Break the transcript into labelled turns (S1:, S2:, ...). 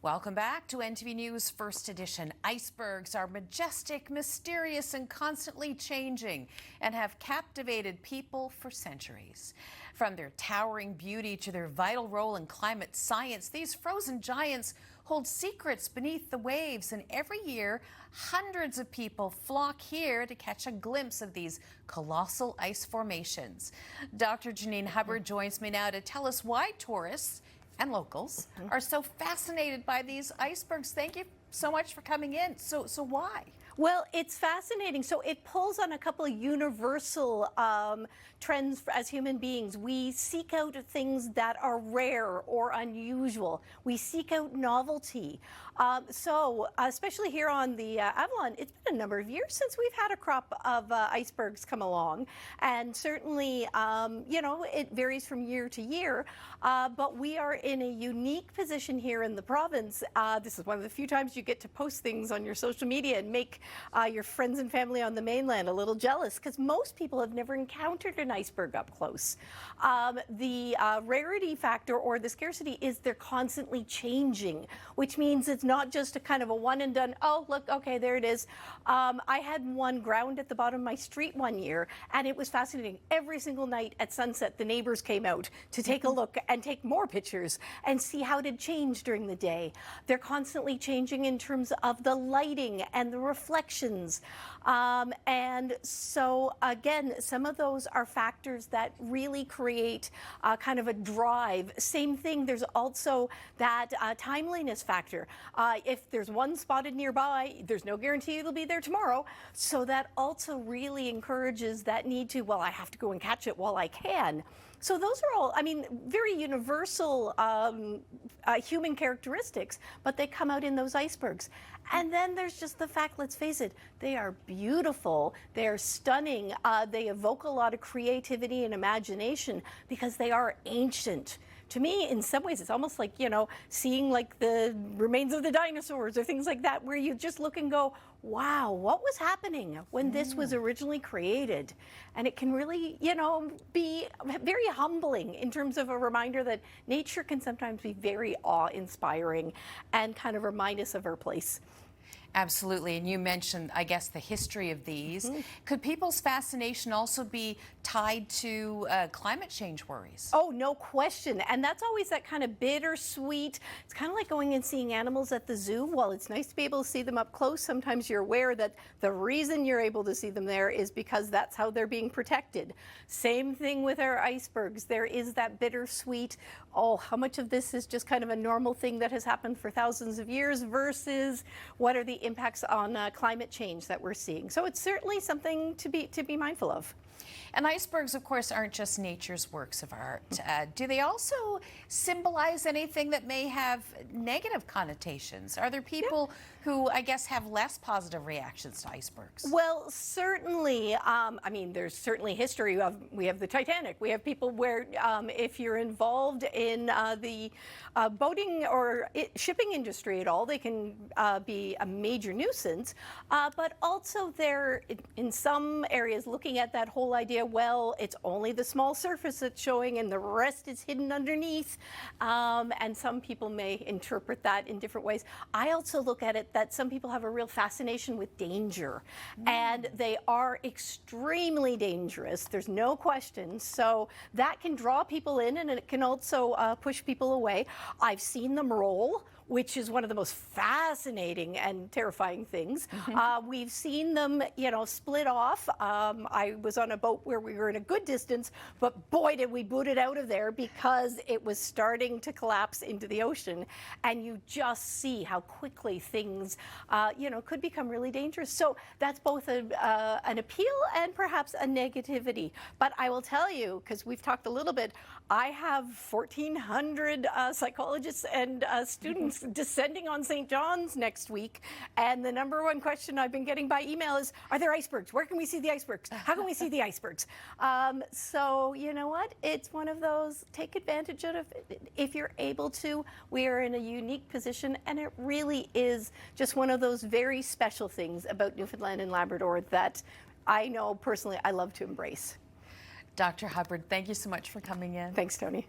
S1: Welcome back to NTV News First Edition. Icebergs are majestic, mysterious, and constantly changing, and have captivated people for centuries. From their towering beauty to their vital role in climate science, these frozen giants hold secrets beneath the waves, and every year, hundreds of people flock here to catch a glimpse of these colossal ice formations. Dr. Janine Hubbard joins me now to tell us why tourists and locals are so fascinated by these icebergs. Thank you so much for coming in. So why?
S2: Well, it's fascinating. So it pulls on a couple of universal trends as human beings. We seek out things that are rare or unusual. We seek out novelty. So especially here on the Avalon, it's been a number of years since we've had a crop of icebergs come along. And certainly, it varies from year to year. But we are in a unique position here in the province. This is one of the few times you get to post things on your social media and make your friends and family on the mainland a little jealous, because most people have never encountered an iceberg up close. The rarity factor or the scarcity is they're constantly changing, which means it's not just a kind of a one and done, oh, look, okay, there it is. I had one ground at the bottom of my street one year, and it was fascinating. Every single night at sunset, the neighbors came out to take a look and take more pictures and see how it had changed during the day. They're constantly changing in terms of the lighting and the reflections. And so, again, some of those are factors that really create kind of a drive. Same thing, there's also that timeliness factor. If there's one spotted nearby, there's no guarantee it'll be there tomorrow. So that also really encourages that need to, well, I have to go and catch it while I can. So those are all, I mean, very universal human characteristics, but they come out in those icebergs. And then there's just the fact, let's face it, they are beautiful, they are stunning, they evoke a lot of creativity and imagination because they are ancient. To me, in some ways, it's almost like, seeing like the remains of the dinosaurs or things like that, where you just look and go, wow, what was happening when this was originally created? And it can really, be very humbling in terms of a reminder that nature can sometimes be very awe-inspiring and kind of remind us of our place.
S1: Absolutely. And you mentioned, I guess, the history of these. Could people's fascination also be tied to climate change worries?
S2: Oh, no question. And that's always that kind of bittersweet. It's kind of like going and seeing animals at the zoo. While it's nice to be able to see them up close, sometimes you're aware that the reason you're able to see them there is because that's how they're being protected. Same thing with our icebergs. There is that bittersweet, oh, how much of this is just kind of a normal thing that has happened for thousands of years versus what are the impacts on climate change that we're seeing. So it's certainly something to be mindful of.
S1: And icebergs, of course, aren't just nature's works of art. Do they also symbolize anything that may have negative connotations? Are there people who, I guess, have less positive reactions to icebergs?
S2: Well, certainly. I mean, there's certainly history of, we have the Titanic. We have people where if you're involved in the boating or shipping industry at all, they can be a major nuisance. But also they're, in some areas, looking at that whole idea, well, it's only the small surface that's showing and the rest is hidden underneath. And some people may interpret that in different ways. I also look at it that some people have a real fascination with danger, and they are extremely dangerous. There's no question. So that can draw people in, and it can also push people away. I've seen them roll, which is one of the most fascinating and terrifying things. We've seen them, split off. I was on a boat where we were in a good distance, but boy, did we boot it out of there because it was starting to collapse into the ocean. And you just see how quickly things, could become really dangerous. So that's both an appeal and perhaps a negativity. But I will tell you, because we've talked a little bit, I have 1,400 psychologists and students descending on St. John's next week, and the number one question I've been getting by email is, are there icebergs? Where can we see the icebergs? How can we see the icebergs? So you know what? It's one of those, take advantage of it if you're able to. We are in a unique position, and it really is just one of those very special things about Newfoundland and Labrador that I know personally I love to embrace.
S1: Dr. Hubbard, thank you so much for coming in.
S2: Thanks, Tony.